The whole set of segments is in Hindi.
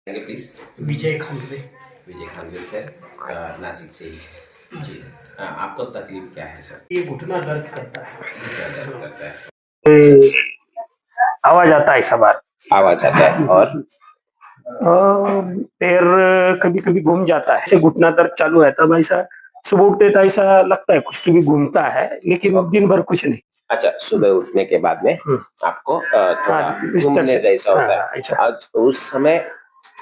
प्लीज। विजय खानवे। विजय खानवे सर, नासिक से ही है जी। आपको तकलीफ क्या है सर? ये घुटना दर्द करता है। घुटना दर्द करता है, आवाज आता है सब बार। आवाज आता है और पैर कभी कभी घूम जाता है। ऐसे घुटना दर्द चालू है तब ऐसा सुबह उठते तो ऐसा लगता है कुछ भी घूमता है, लेकिन दिन भर कुछ नहीं। अच्छा, सुबह उठने के बाद में आपको थोड़ा बिस्तर घूमने से जैसा होता है। ऐसा। आज उस समय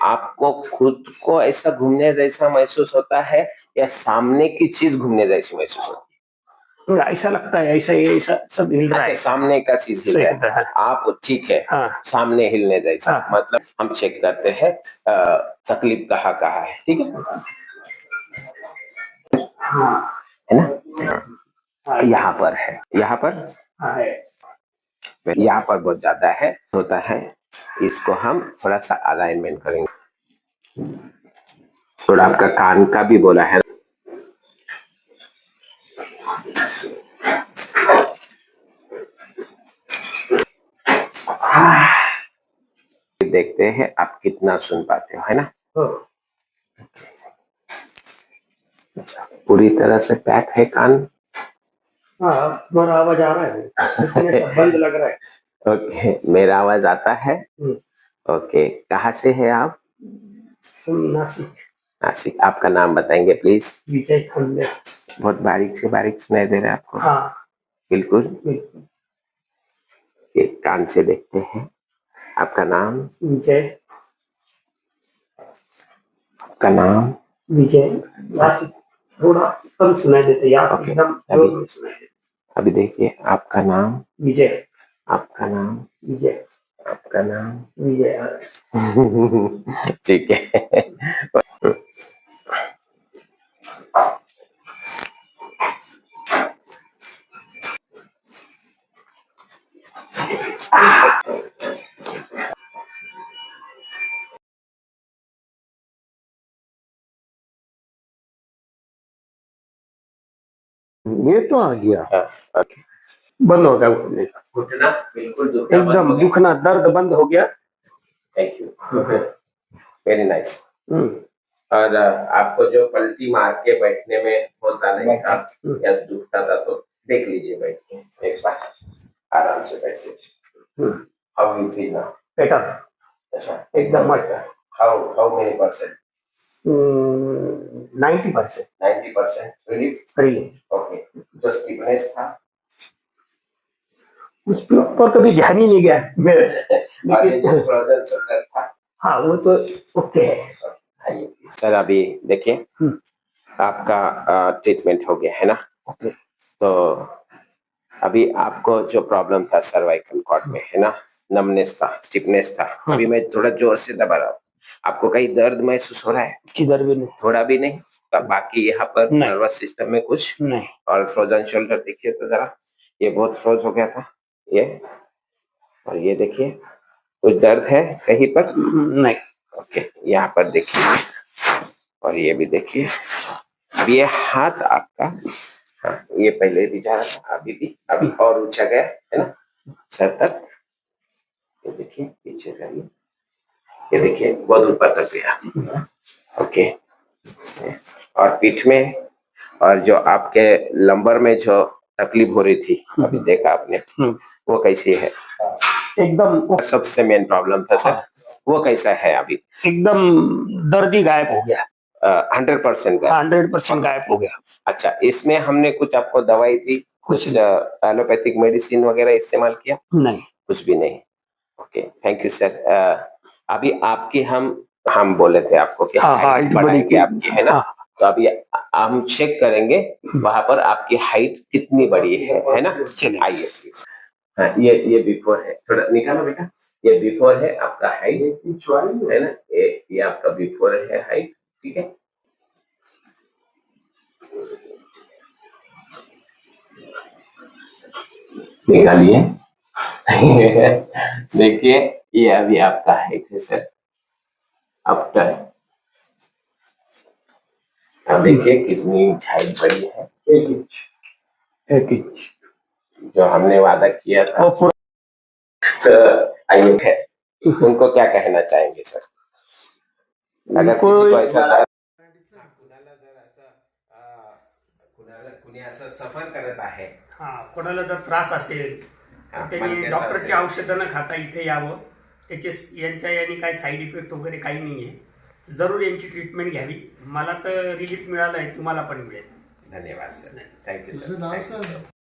आपको खुद को ऐसा घूमने जैसा महसूस होता है या सामने की चीज घूमने जैसी महसूस होती ऐसा लगता है ऐसा ऐसा सब हिल है? रहा अच्छा, है। सामने का चीज हिल सही रहा है, आप ठीक है। हाँ सामने हिलने जैसा हाँ मतलब हम चेक करते हैं तकलीफ कहाँ कहाँ है, ठीक है हाँ है ना? यहाँ पर है, यहाँ पर है। यहाँ पर बहुत ज्यादा है होता है। इसको हम थोड़ा सा अलाइनमेंट करेंगे। थोड़ा आपका कान का भी बोला है। देखते हैं आप कितना सुन पाते हो, है ना? अच्छा, पूरी तरह से पैक है कान? हाँ, तुम्हारा आवाज आ रहा है, बंद लग रहा है। ओके, मेरा आवाज आता है? ओके, कहाँ से है आप? नासिक। नासिक। आपका नाम बताएंगे प्लीज? विजय खानवे। बहुत बारीक सुनाई दे रहा है आपको? हाँ बिल्कुल। बिल्कुल। एक कान से देखते हैं। आपका नाम? विजय। आपका नाम? विजय। नासिक थोड़ा कम सुनाई देते, यहाँ से एकदम जोर में सुनाई देते। अभी देखिए, आपका नाम? विजय। आपका नाम? विजय। आपका नाम? विजय। ठीक है। ये तो आ गया। ओके, बंद हो गया घुटने का। घुटना बिल्कुल दुखना बंद एकदम हो गया। दुखना दर्द बंद हो गया। Thank you, very nice. और आपको जो पलटी मार के बैठने में होता नहीं था या दुखता था, तो देख लीजिए बैठ के एक बार, आराम से बैठिए। How you feel now? Better. अच्छा, एकदम मस्त। How many percent? 90%। 90% relief? Relief. Okay. जो स्टिफनेस था उस पे ऊपर कभी ध्यान ही नहीं गया मेरे। और ये जो फ्रोजन शोल्डर था, हाँ वो तो ओके है। सर अभी देखिए, आपका ट्रीटमेंट हो गया है ना? ओके। तो अभी आपको जो प्रॉब्लम था सर्वाइकल कॉर्ड में, है ना, नमनेस था, स्टिफनेस था, अभी मैं थोड़ा जोर से दबा रहा हूँ। आपको कहीं दर्द महसूस हो रहा है? किधर भी नहीं। थोड़ा भी नहीं? तो बाकी यहाँ पर नहीं। नर्वस सिस्टम में कुछ नहीं। और फ्रोजन शोल्डर देखिए तो जरा, ये बहुत फ्रोज हो गया था ये, और ये देखिए कुछ दर्द है कहीं पर? नहीं। ओके, यहाँ पर देखिए और ये भी देखिए। अब ये हाथ आपका, हाँ, ये पहले भी जा रहा था, अभी और ऊंचा गया है ना सर तक। ये देखिए पीछे करिए, ये देखिए बहुत ऊपर तक गया। ओके, और पीठ में और जो आपके लंबर में जो तकलीफ हो रही थी, अभी देखा आपने, वो कैसी है? एकदम सबसे मेन प्रॉब्लम था सर, वो कैसा है अभी? एकदम दर्द ही गायब हो गया। 100% का? 100% गायब हो गया। अच्छा, इसमें हमने कुछ आपको दवाई दी, कुछ एलोपैथिक मेडिसिन वगैरह इस्तेमाल किया? नहीं। कुछ भी नहीं। Okay, thank you sir. अभी आपकी हम बोले थे आपको कि हाइट बढ़ाएंगे आपकी, है ना? तो अभी हम चेक करेंगे वहां पर आपकी हाइट कितनी बड़ी है ना? आइए प्लीज। हाँ, ये बिफोर है, थोड़ा निकालो बेटा। ये बिफोर है आपका हाइट, है ना? ये आपका बिफोर है हाइट, ठीक है? निकालिए। देखिए, ये अभी आपका हाइट है सर आफ्टर। अब देखिए कितनी हाइट बड़ी है। 1 इंच। जो हमने वादा किया था। तो आइए है, उनको क्या कहना चाहेंगे सर? अगर कोई- किसी को ऐसा कुणाला जर असं कुणी असं सफर करत आहे, हा, कोणाला जर त्रास असेल हा, तर त्यांनी मणक्याचा डॉक्टरची असेल. औषधं न खाता इथे यावं. त्याचे यांच्या यांनी काही साईड इफेक्ट वगैरे काही नाही आहे. जरूर यांची ट्रीटमेंट घ्यावी. मला तर रिलीफ मिळालं आहे, तुम्हाला पण मिळेल. धन्यवाद सर, थँक्यू तुझं सर, नाव थँक्यू सांग. सर.